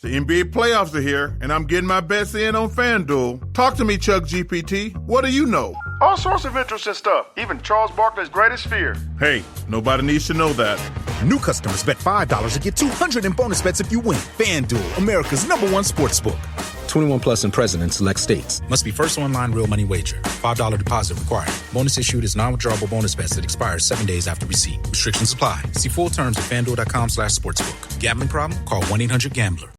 The NBA playoffs are here, and I'm getting my bets in on FanDuel. Talk to me, Chuck GPT. What do you know? All sorts of interesting stuff, even Charles Barkley's greatest fear. Hey, nobody needs to know that. New customers bet $5 and get $200 in bonus bets if you win. FanDuel, America's #1 sportsbook. 21 plus and present in select states. Must be first online real money wager. $5 deposit required. Bonus issued is non-withdrawable bonus bets that expires 7 days after receipt. Restrictions apply. See full terms at FanDuel.com/sportsbook. Gambling problem? Call 1-800-GAMBLER.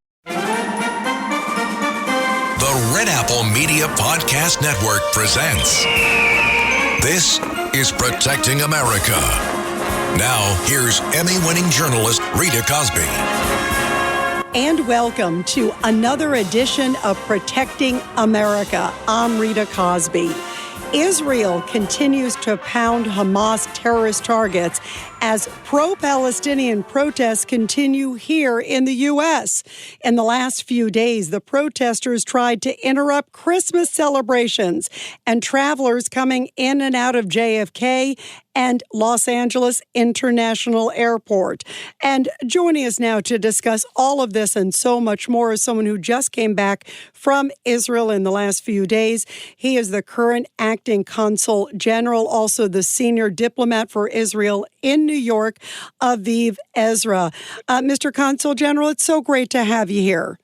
The Red Apple Media Podcast Network presents This is Protecting America. Now, here's Emmy-winning journalist Rita Cosby. And welcome to another edition of Protecting America. I'm Rita Cosby. Israel continues to pound Hamas terrorist targets as pro-Palestinian protests continue here in the U.S. In the last few days, the protesters tried to interrupt Christmas celebrations and travelers coming in and out of JFK and Los Angeles International Airport. And joining us now to discuss all of this and so much more is someone who just came back from Israel in the last few days. He is the current Acting Consul General, also the senior diplomat for Israel in New York, Aviv Ezra. Mr. Consul General, it's so great to have you here.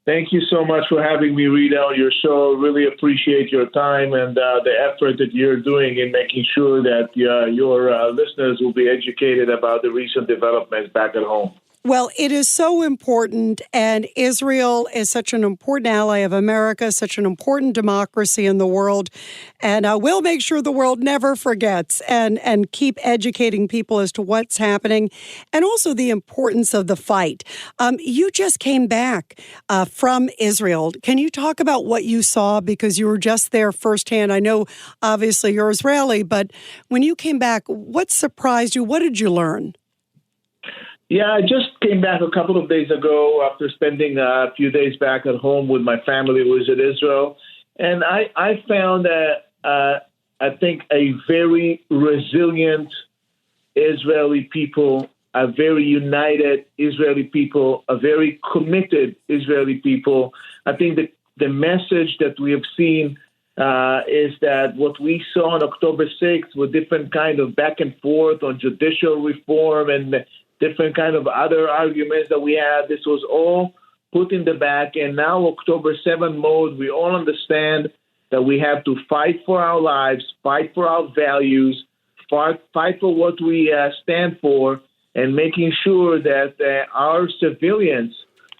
Thank you so much for having me, Rita, on your show. Really appreciate your time and the effort that you're doing in making sure that your listeners will be educated about the recent developments back at home. Well, it is so important, and Israel is such an important ally of America, such an important democracy in the world, and we'll make sure the world never forgets and keep educating people as to what's happening, and also the importance of the fight. You just came back from Israel. Can you talk about what you saw, because you were just there firsthand? I know, obviously, you're Israeli, but when you came back, what surprised you? What did you learn? Yeah, I just came back a couple of days ago after spending a few days back at home with my family who is in Israel. And I found that, I think, a very resilient Israeli people, a very united Israeli people, a very committed Israeli people. I think the message that we have seen is that what we saw on October 6th with different kind of back and forth on judicial reform and different kind of other arguments that we had, this was all put in the back. And now October 7 mode, we all understand that we have to fight for our lives, fight for our values, fight for what we stand for, and making sure that our civilians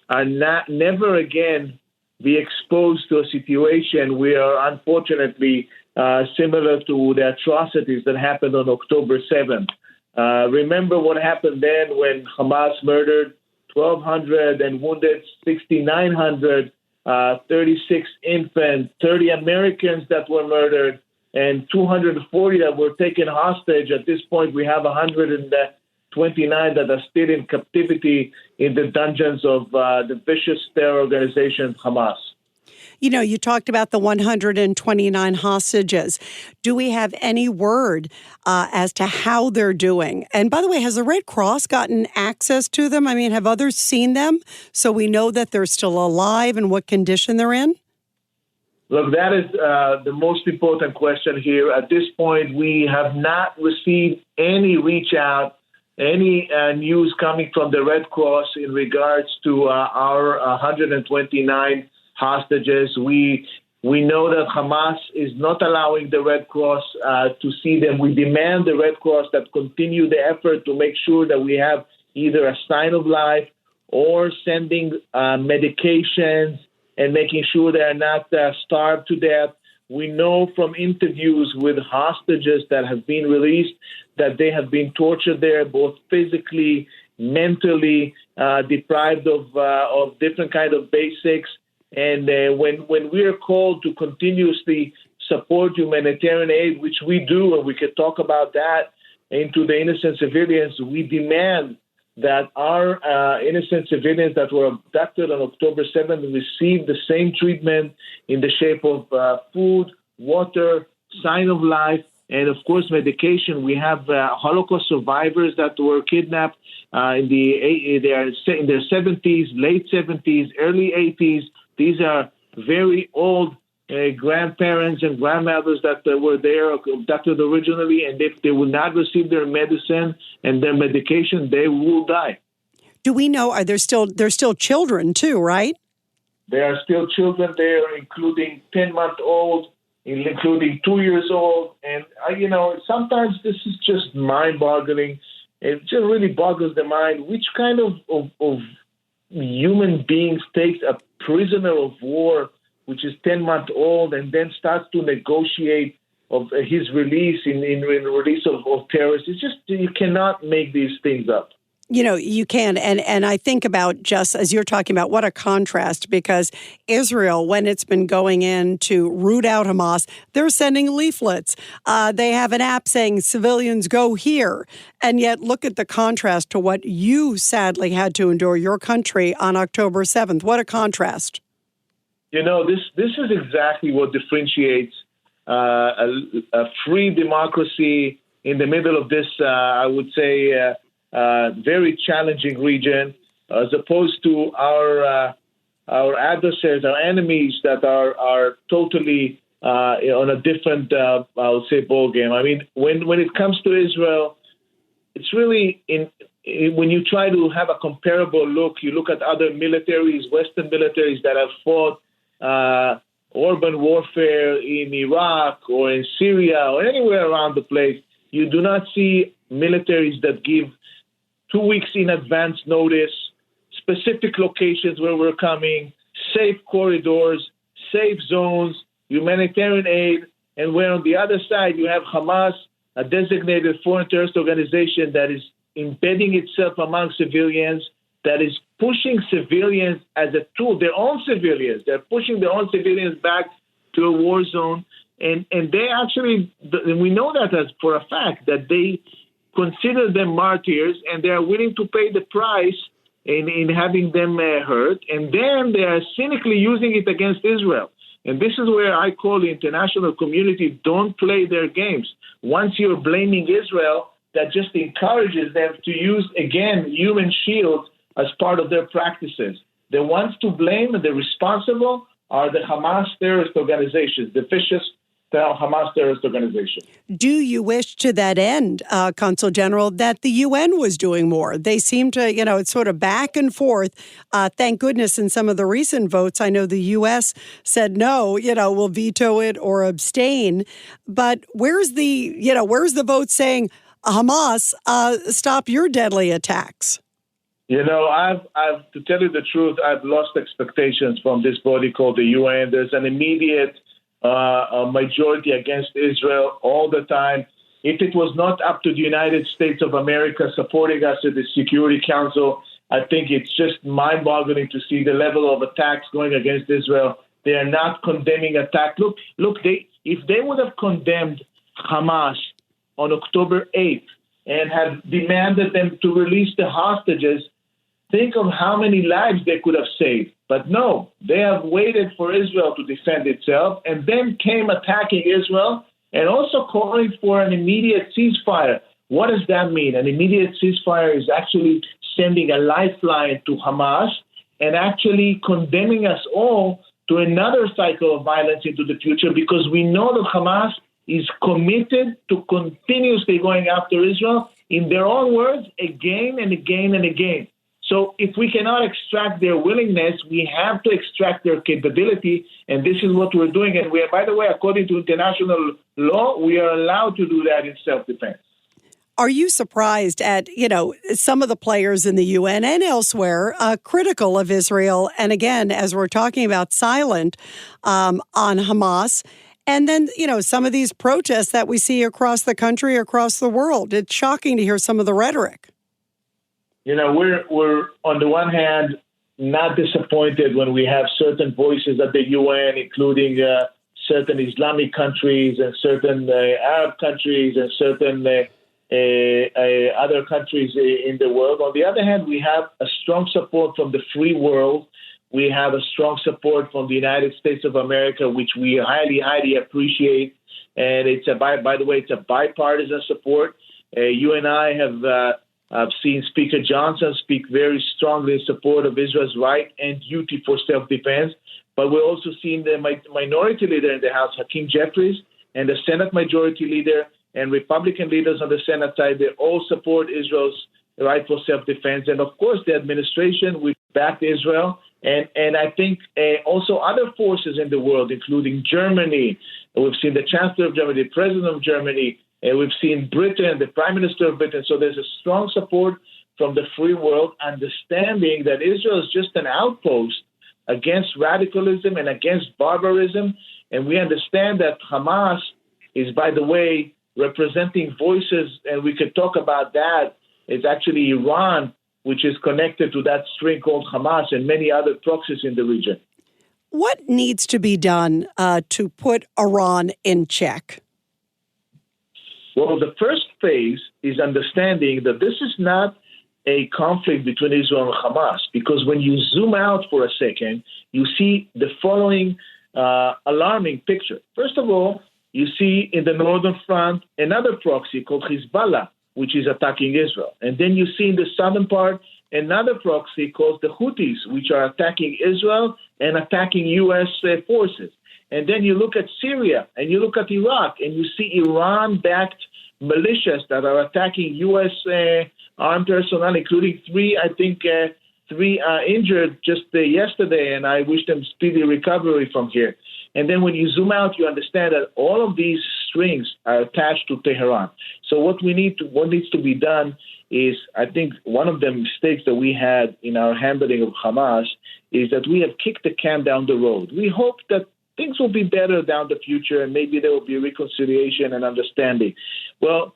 are never again be exposed to a situation where, unfortunately, similar to the atrocities that happened on October 7th. Remember what happened then when Hamas murdered 1,200 and wounded 6,900, 36 infants, 30 Americans that were murdered, and 240 that were taken hostage. At this point, we have 129 that are still in captivity in the dungeons of the vicious terror organization Hamas. You know, you talked about the 129 hostages. Do we have any word as to how they're doing? And by the way, has the Red Cross gotten access to them? I mean, have others seen them so we know that they're still alive and what condition they're in? Look, that is the most important question here. At this point, we have not received any reach out, any news coming from the Red Cross in regards to our 129 hostages. We know that Hamas is not allowing the Red Cross to see them. We demand the Red Cross that continue the effort to make sure that we have either a sign of life or sending medications and making sure they are not starved to death. We know from interviews with hostages that have been released that they have been tortured there, both physically, mentally, deprived of different kind of basics. And when we are called to continuously support humanitarian aid, which we do, and we can talk about that, into the innocent civilians, we demand that our innocent civilians that were abducted on October 7th receive the same treatment in the shape of food, water, sign of life, and, of course, medication. We have Holocaust survivors that were kidnapped they are in their 70s, late 70s, early 80s. These are very old grandparents and grandmothers that were there, abducted originally, and if they will not receive their medicine and their medication, they will die. Do we know, there's still children too, right? There are still children there, including 10-month-old, including 2 years old. And, sometimes this is just mind-boggling. It just really boggles the mind. Which kind of human beings takes a prisoner of war, which is 10-month-old, and then starts to negotiate of his release in release of terrorists? It's just, you cannot make these things up. You can. And I think about, just as you're talking about, what a contrast, because Israel, when it's been going in to root out Hamas, they're sending leaflets. They have an app saying civilians go here. And yet look at the contrast to what you sadly had to endure, your country, on October 7th. What a contrast. This is exactly what differentiates a free democracy in the middle of this, I would say, very challenging region, as opposed to our adversaries, our enemies that are totally on a different, I would say, ball game. I mean, when it comes to Israel, it's really when you try to have a comparable look, you look at other militaries, Western militaries that have fought urban warfare in Iraq or in Syria or anywhere around the place. You do not see militaries that give 2 weeks in advance notice, specific locations where we're coming, safe corridors, safe zones, humanitarian aid, and where on the other side you have Hamas, a designated foreign terrorist organization that is embedding itself among civilians, that is pushing civilians as a tool, their own civilians. They're pushing their own civilians back to a war zone. And they actually, and we know that as for a fact, that they consider them martyrs, and they are willing to pay the price in having them hurt. And then they are cynically using it against Israel. And this is where I call the international community, don't play their games. Once you're blaming Israel, that just encourages them to use, again, human shields as part of their practices. The ones to blame and the responsible are the Hamas terrorist organizations, the vicious Hamas terrorist organization. Do you wish to that end, Consul General, that the UN was doing more? They seem to, it's sort of back and forth. Thank goodness in some of the recent votes, I know the U.S. said no, we'll veto it or abstain. But where's the vote saying, Hamas, stop your deadly attacks? I've to tell you the truth, I've lost expectations from this body called the UN. There's an immediate a majority against Israel all the time. If it was not up to the United States of America supporting us at the Security Council, I think it's just mind-boggling to see the level of attacks going against Israel. They are not condemning attack. Look, if they would have condemned Hamas on October 8th and had demanded them to release the hostages, think of how many lives they could have saved. But no, they have waited for Israel to defend itself and then came attacking Israel and also calling for an immediate ceasefire. What does that mean? An immediate ceasefire is actually sending a lifeline to Hamas and actually condemning us all to another cycle of violence into the future, because we know that Hamas is committed to continuously going after Israel, in their own words, again and again and again. So if we cannot extract their willingness, we have to extract their capability, and this is what we're doing. And we are, by the way, according to international law, we are allowed to do that in self-defense. Are you surprised at, some of the players in the UN and elsewhere critical of Israel? And again, as we're talking about, silent on Hamas. And then, some of these protests that we see across the country, across the world. It's shocking to hear some of the rhetoric. We're on the one hand not disappointed when we have certain voices at the UN, including certain Islamic countries and certain Arab countries and certain other countries in the world. On the other hand, we have a strong support from the free world. We have a strong support from the United States of America, which we highly, highly appreciate. And by the way, it's a bipartisan support. You and I have seen Speaker Johnson speak very strongly in support of Israel's right and duty for self-defense. But we're also seeing the minority leader in the House, Hakeem Jeffries, and the Senate majority leader and Republican leaders on the Senate side. They all support Israel's right for self-defense. And, of course, the administration, we backed Israel. And I think also other forces in the world, including Germany. We've seen the Chancellor of Germany, the President of Germany. We've seen Britain, the Prime Minister of Britain. So there's a strong support from the free world, understanding that Israel is just an outpost against radicalism and against barbarism. And we understand that Hamas is, by the way, representing voices, and we could talk about that. It's actually Iran, which is connected to that string called Hamas and many other proxies in the region. What needs to be done to put Iran in check? Well, the first phase is understanding that this is not a conflict between Israel and Hamas, because when you zoom out for a second, you see the following alarming picture. First of all, you see in the northern front another proxy called Hezbollah, which is attacking Israel. And then you see in the southern part another proxy called the Houthis, which are attacking Israel and attacking U.S. forces. And then you look at Syria and you look at Iraq and you see Iran-backed militias that are attacking U.S. armed personnel, including three injured just yesterday, and I wish them speedy recovery from here. And then when you zoom out, you understand that all of these strings are attached to Tehran. So what needs to be done is, I think one of the mistakes that we had in our handling of Hamas is that we have kicked the can down the road. We hope that things will be better down the future and maybe there will be reconciliation and understanding. Well,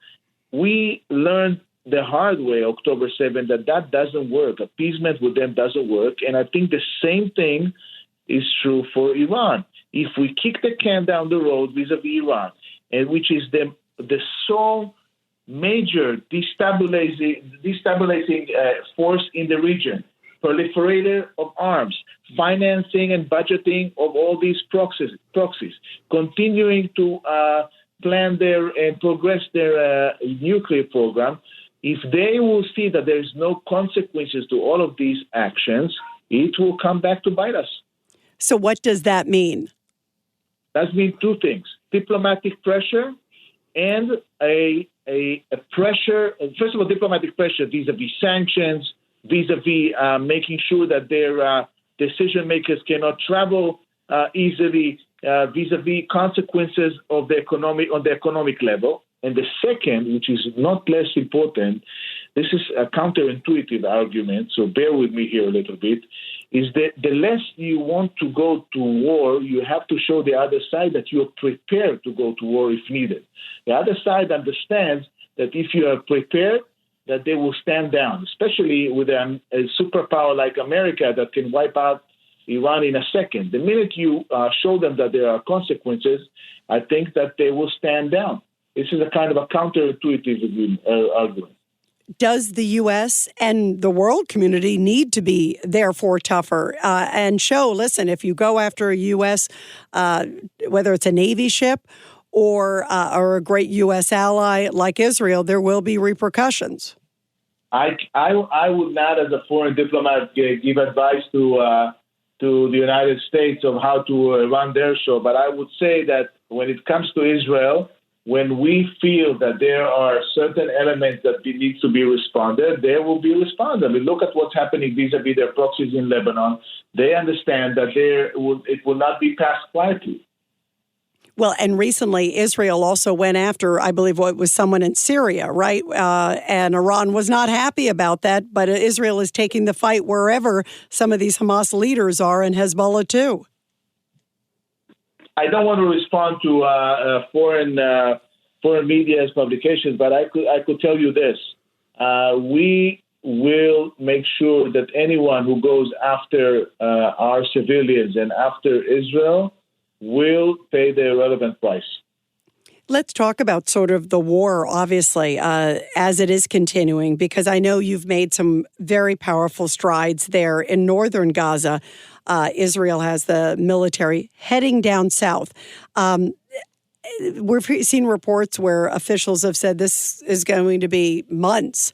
we learned the hard way, October 7th, that doesn't work. Appeasement with them doesn't work. And I think the same thing is true for Iran. If we kick the can down the road vis-a-vis Iran, and which is the sole major destabilizing force in the region, proliferator of arms, financing and budgeting of all these proxies, continuing to plan their and progress their nuclear program, if they will see that there is no consequences to all of these actions, it will come back to bite us. So what does that mean? That means two things: diplomatic pressure and a pressure. First of all, diplomatic pressure vis-a-vis sanctions, vis-a-vis making sure that their decision makers cannot travel easily, vis-a-vis consequences of the economic level. And the second, which is not less important, this is a counterintuitive argument, so bear with me here a little bit, is that the less you want to go to war, you have to show the other side that you're prepared to go to war if needed. The other side understands that if you are prepared, that they will stand down, especially with a superpower like America that can wipe out Iran in a second. The minute you show them that there are consequences, I think that they will stand down. This is a kind of a counterintuitive argument. Does the U.S. and the world community need to be therefore tougher and show, listen, if you go after a U.S., whether it's a Navy ship or a great U.S. ally like Israel, there will be repercussions? I would not, as a foreign diplomat, give advice to the United States of how to run their show. But I would say that when it comes to Israel, when we feel that there are certain elements that needs to be responded, there will be responded. I mean, look at what's happening vis-a-vis their proxies in Lebanon. They understand that it will not be passed quietly. Well, and recently Israel also went after, I believe, what was someone in Syria, right? And Iran was not happy about that, but Israel is taking the fight wherever some of these Hamas leaders are, and Hezbollah too. I don't want to respond to foreign media's publications, but I could tell you this: we will make sure that anyone who goes after our civilians and after Israel will pay the relevant price. Let's talk about sort of the war, obviously, as it is continuing, because I know you've made some very powerful strides there in northern Gaza. Israel has the military heading down south. We've seen reports where officials have said this is going to be months.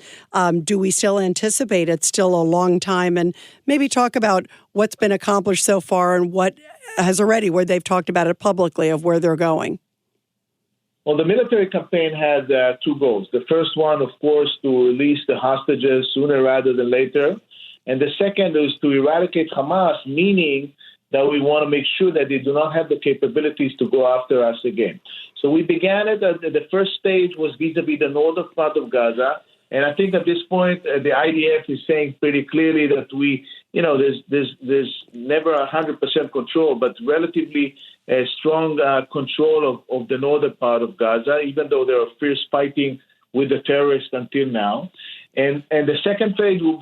Do we still anticipate it's still a long time? And maybe talk about what's been accomplished so far and what has already, where they've talked about it publicly, of where they're going. Well, the military campaign had two goals. The first one, of course, to release the hostages sooner rather than later. And the second is to eradicate Hamas, meaning that we want to make sure that they do not have the capabilities to go after us again. So we began it. The first stage was vis-a-vis the northern part of Gaza. And I think at this point, the IDF is saying pretty clearly that there's never 100% control, but relatively strong control of the northern part of Gaza, even though there are fierce fighting with the terrorists until now. And the second phase will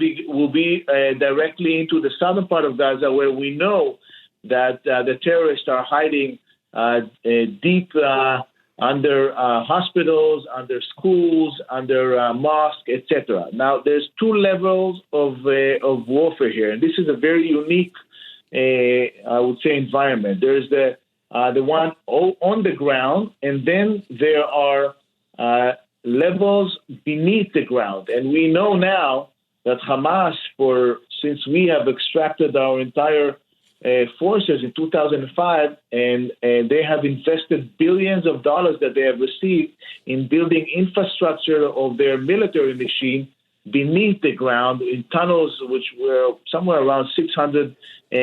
be directly into the southern part of Gaza, where we know that the terrorists are hiding deep under hospitals, under schools, under mosques, etc. Now, there's two levels of warfare here, and this is a very unique, I would say, environment. There's the one on the ground, and then there are levels beneath the ground. And we know now that Hamas, since we have extracted our entire forces in 2005, and they have invested billions of dollars that they have received in building infrastructure of their military machine beneath the ground in tunnels, which were somewhere around 600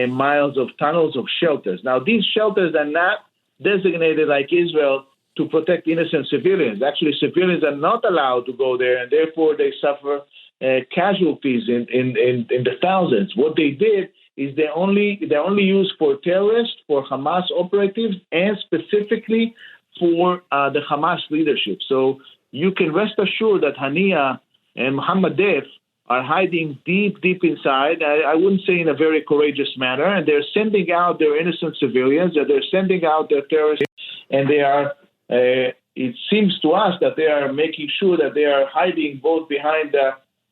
miles of tunnels of shelters. Now, these shelters are not designated like Israel to protect innocent civilians. Actually, civilians are not allowed to go there, and therefore they suffer casualties in the thousands. What they did is they only used for terrorists, for Hamas operatives, and specifically for the Hamas leadership. So you can rest assured that Hania and Mohammed Deif are hiding deep inside. I wouldn't say in a very courageous manner, and they're sending out their innocent civilians, and they're sending out their terrorists, and they are. It seems to us that they are making sure that they are hiding both behind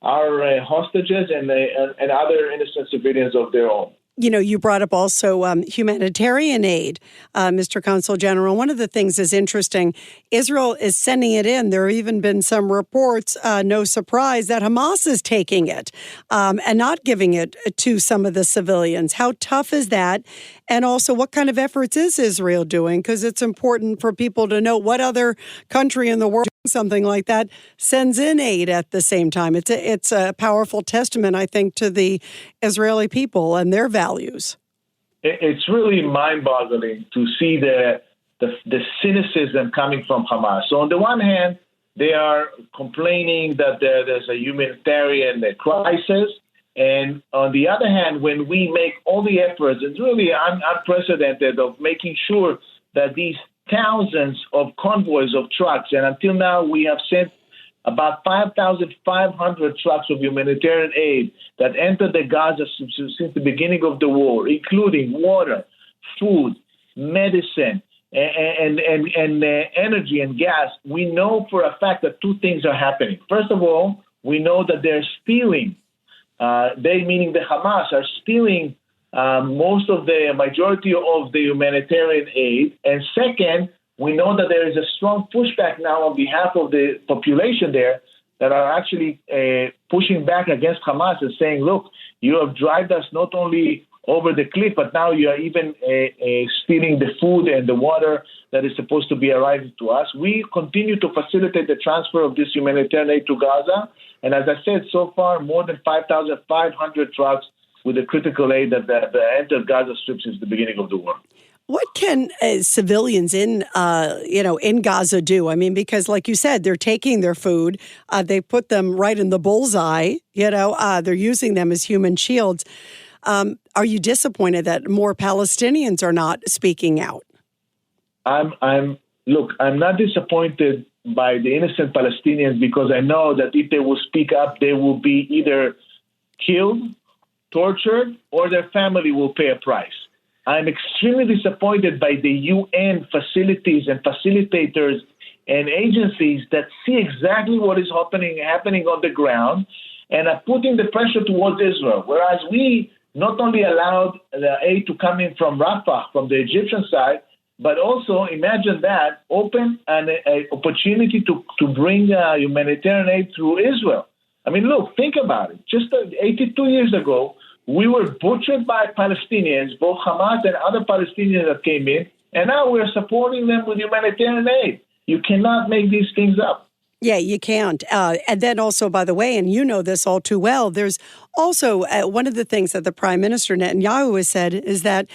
our hostages and other innocent civilians of their own. You know, you brought up also humanitarian aid, Mr. Consul General. One of the things is interesting. Israel is sending it in. There have even been some reports, no surprise, that Hamas is taking it and not giving it to some of the civilians. How tough is that? And also, what kind of efforts is Israel doing? Because it's important for people to know what other country in the world doing something like that sends in aid at the same time. It's a powerful testament, I think, to the Israeli people and their values. It's really mind-boggling to see the cynicism coming from Hamas. So on the one hand, they are complaining that there's a humanitarian crisis. And on the other hand, when we make all the efforts, it's really unprecedented of making sure that these thousands of convoys of trucks, and until now we have sent about 5,500 trucks of humanitarian aid that entered the Gaza since the beginning of the war, including water, food, medicine, and energy and gas. We know for a fact that two things are happening. First of all, we know that they're stealing. They, meaning the Hamas, are stealing most of the majority of the humanitarian aid. And second, we know that there is a strong pushback now on behalf of the population there that are actually pushing back against Hamas and saying, look, you have driven us not only over the cliff, but now you are even stealing the food and the water that is supposed to be arriving to us. We continue to facilitate the transfer of this humanitarian aid to Gaza. And as I said, so far, more than 5,500 trucks with the critical aid that entered Gaza Strip since the beginning of the war. What can civilians in Gaza do? I mean, because like you said, they're taking their food, they put them right in the bullseye. They're using them as human shields. Are you disappointed that more Palestinians are not speaking out? I'm not disappointed by the innocent Palestinians because I know that if they will speak up, they will be either killed, tortured, or their family will pay a price. I'm extremely disappointed by the UN facilities and facilitators and agencies that see exactly what is happening on the ground and are putting the pressure towards Israel. Whereas we not only allowed the aid to come in from Rafah, from the Egyptian side, but also, imagine that, open an opportunity to bring humanitarian aid through Israel. I mean, look, think about it. Just 82 years ago, we were butchered by Palestinians, both Hamas and other Palestinians that came in, and now we're supporting them with humanitarian aid. You cannot make these things up. Yeah, you can't. And then also, by the way, and you know this all too well, there's also one of the things that the Prime Minister Netanyahu has said is that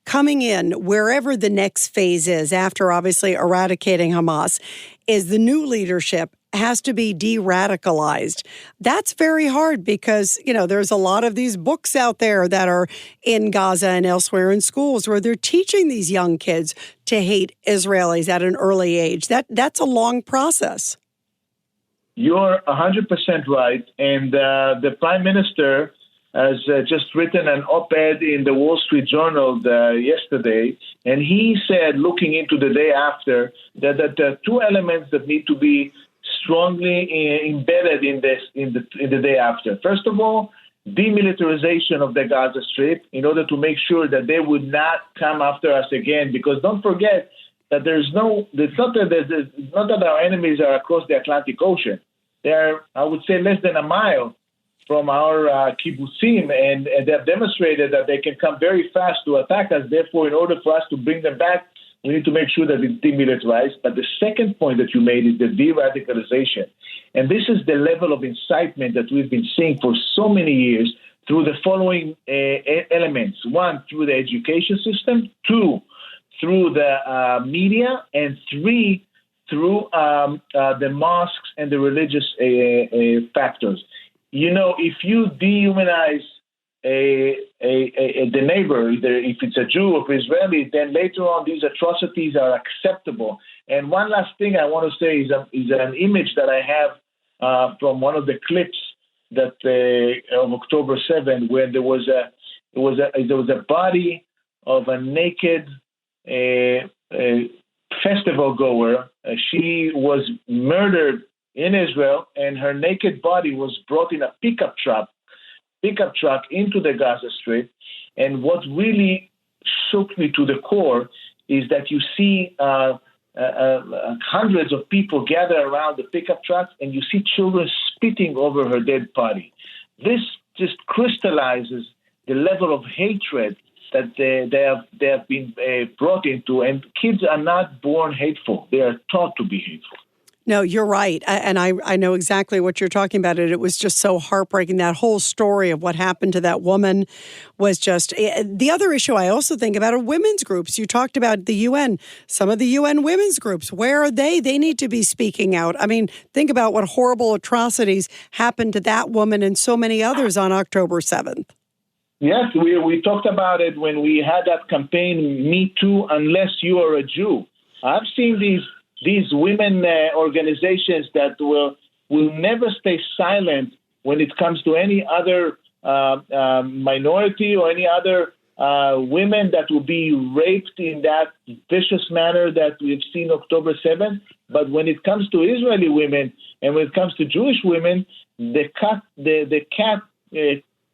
coming in wherever the next phase is, after obviously eradicating Hamas, is the new leadership has to be de-radicalized. That's very hard because, there's a lot of these books out there that are in Gaza and elsewhere in schools where they're teaching these young kids to hate Israelis at an early age. That's a long process. You're 100% right. And the Prime Minister has just written an op-ed in the Wall Street Journal yesterday, and he said, looking into the day after, that there are two elements that need to be strongly embedded in the day after. First of all, demilitarization of the Gaza Strip in order to make sure that they would not come after us again. Because don't forget that it's not that our enemies are across the Atlantic Ocean. They're, I would say, less than a mile from our kibbutzim, and they have demonstrated that they can come very fast to attack us. Therefore, in order for us to bring them back, we need to make sure that it's demilitarized. But the second point that you made is the de-radicalization. And this is the level of incitement that we've been seeing for so many years through the following elements. One, through the education system. Two, through the media. And three, through the mosques and the religious factors. If you dehumanize the neighbor, either if it's a Jew or Israeli, then later on these atrocities are acceptable. And one last thing I want to say is an image that I have from one of the clips that of October 7th, where there was a body of a naked festival goer. She was murdered in Israel, and her naked body was brought in a pickup truck into the Gaza Strip. And what really shook me to the core is that you see hundreds of people gather around the pickup truck, and you see children spitting over her dead body. This just crystallizes the level of hatred that they have been brought into. And kids are not born hateful; they are taught to be hateful. No, you're right. And I know exactly what you're talking about. It was just so heartbreaking. That whole story of what happened to that woman was just... The other issue I also think about are women's groups. You talked about the UN, some of the UN women's groups. Where are they? They need to be speaking out. I mean, think about what horrible atrocities happened to that woman and so many others on October 7th. Yes, we talked about it when we had that campaign, Me Too, Unless You Are a Jew. I've seen these women organizations that will never stay silent when it comes to any other minority or any other women that will be raped in that vicious manner that we've seen October 7th. But when it comes to Israeli women and when it comes to Jewish women, the cat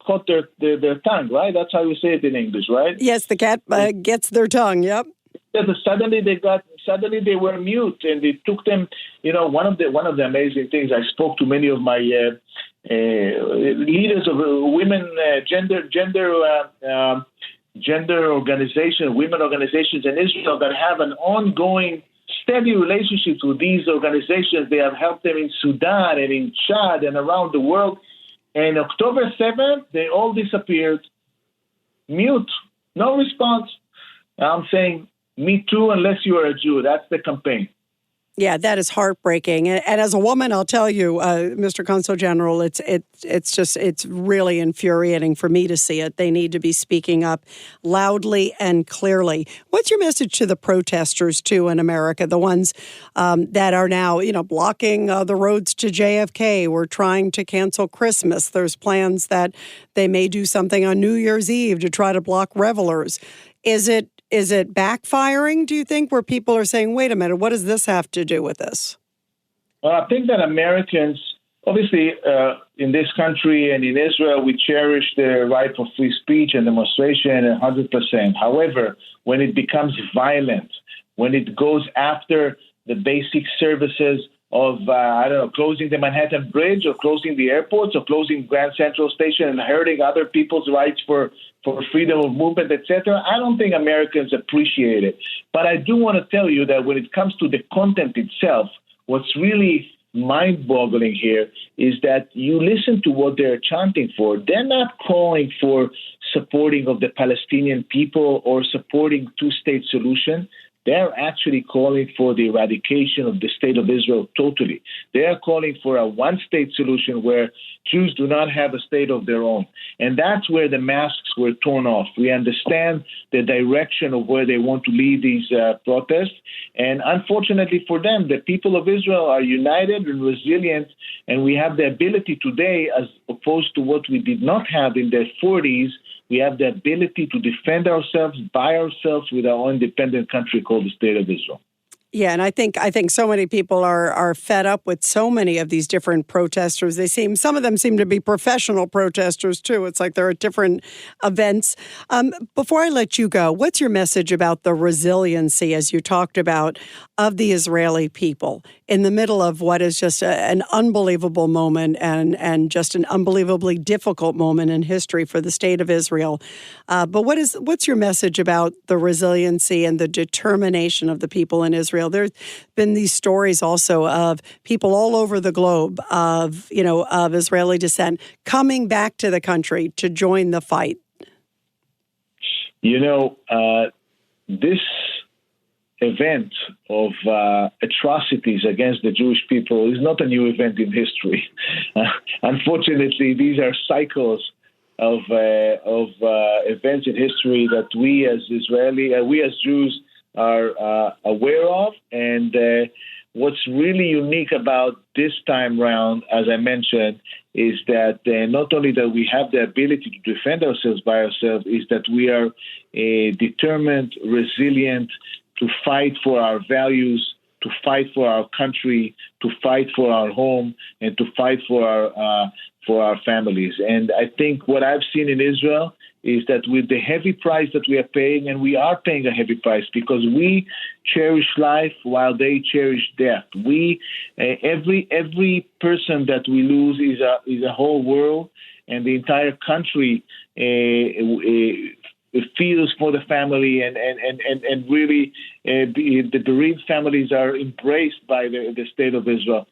caught their tongue, right? That's how you say it in English, right? Yes, the cat gets their tongue, yep. Yeah, suddenly they were mute, and it took them. One of the amazing things. I spoke to many of my leaders of women, gender organizations, women organizations in Israel that have an ongoing, steady relationship with these organizations. They have helped them in Sudan and in Chad and around the world. And October 7th, they all disappeared, mute, no response. I'm saying, Me Too, Unless You Are a Jew. That's the campaign. Yeah, that is heartbreaking. And as a woman, I'll tell you, Mr. Consul General, it's really infuriating for me to see it. They need to be speaking up loudly and clearly. What's your message to the protesters, too, in America, the ones that are now, blocking the roads to JFK? We're trying to cancel Christmas. There's plans that they may do something on New Year's Eve to try to block revelers. Is it is it backfiring, do you think, where people are saying, wait a minute, what does this have to do with this? Well, I think that Americans, obviously, in this country and in Israel, we cherish the right for free speech and demonstration 100%. However, when it becomes violent, when it goes after the basic services of, closing the Manhattan Bridge or closing the airports or closing Grand Central Station and hurting other people's rights for freedom of movement, etc., I don't think Americans appreciate it. But I do want to tell you that when it comes to the content itself, what's really mind-boggling here is that you listen to what they're chanting for. They're not calling for supporting of the Palestinian people or supporting two-state solution. They're actually calling for the eradication of the state of Israel totally. They are calling for a one-state solution where Jews do not have a state of their own. And that's where the masks were torn off. We understand the direction of where they want to lead these protests. And unfortunately for them, the people of Israel are united and resilient, and we have the ability today, as opposed to what we did not have in the 40s, we have the ability to defend ourselves by ourselves with our own independent country called the State of Israel. Yeah, and I think so many people are fed up with so many of these different protesters. Some of them seem to be professional protesters too. It's like they're at different events. Before I let you go, what's your message about the resiliency, as you talked about, of the Israeli people in the middle of what is just an unbelievable moment and just an unbelievably difficult moment in history for the state of Israel? But what's your message about the resiliency and the determination of the people in Israel? There's been these stories also of people all over the globe of Israeli descent coming back to the country to join the fight. This event of atrocities against the Jewish people is not a new event in history. Unfortunately, these are cycles of events in history that we as Jews are aware of. And what's really unique about this time round, as I mentioned, is that not only that we have the ability to defend ourselves by ourselves, is that we are determined, resilient, to fight for our values, to fight for our country, to fight for our home, and to fight for our families. And I think what I've seen in Israel is that with the heavy price that we are paying, and we are paying a heavy price because we cherish life while they cherish death. Every person that we lose is a whole world, and the entire country feels for the family, and really the bereaved families are embraced by the state of Israel.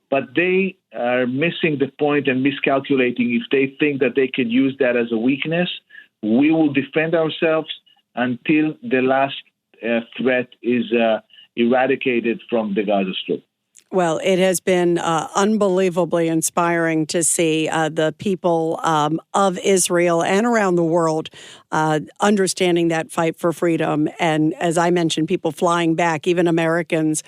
But they are missing the point and miscalculating if they think that they can use that as a weakness. We will defend ourselves until the last threat is eradicated from the Gaza Strip. Well, it has been unbelievably inspiring to see the people of Israel and around the world understanding that fight for freedom. And as I mentioned, people flying back, even Americans,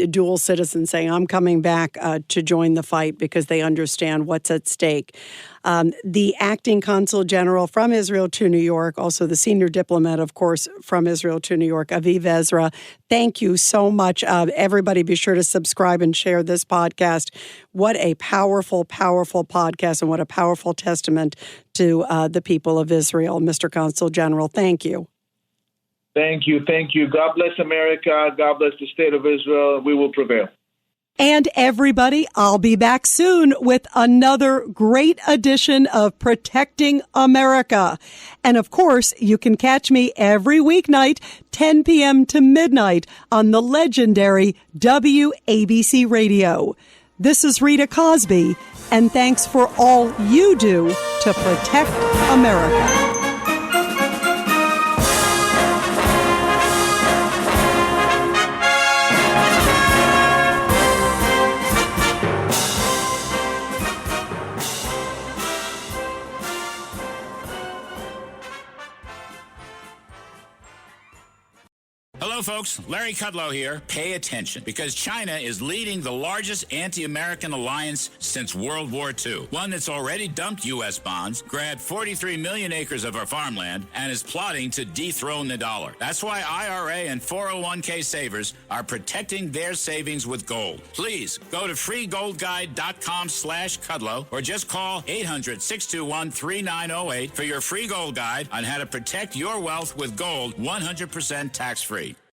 dual citizens saying, I'm coming back to join the fight because they understand what's at stake. The Acting Consul General from Israel to New York, also the senior diplomat, of course, from Israel to New York, Aviv Ezra. Thank you so much. Everybody be sure to subscribe and share this podcast. What a powerful, powerful podcast, and what a powerful testament to the people of Israel. Mr. Consul General, thank you. Thank you. Thank you. God bless America. God bless the state of Israel. We will prevail. And everybody, I'll be back soon with another great edition of Protecting America. And of course, you can catch me every weeknight, 10 p.m. to midnight on the legendary WABC Radio. This is Rita Cosby, and thanks for all you do to protect America. Hello, folks. Larry Kudlow here. Pay attention, because China is leading the largest anti-American alliance since World War II. One that's already dumped U.S. bonds, grabbed 43 million acres of our farmland, and is plotting to dethrone the dollar. That's why IRA and 401k savers are protecting their savings with gold. Please go to freegoldguide.com/Kudlow or just call 800-621-3908 for your free gold guide on how to protect your wealth with gold 100% tax-free.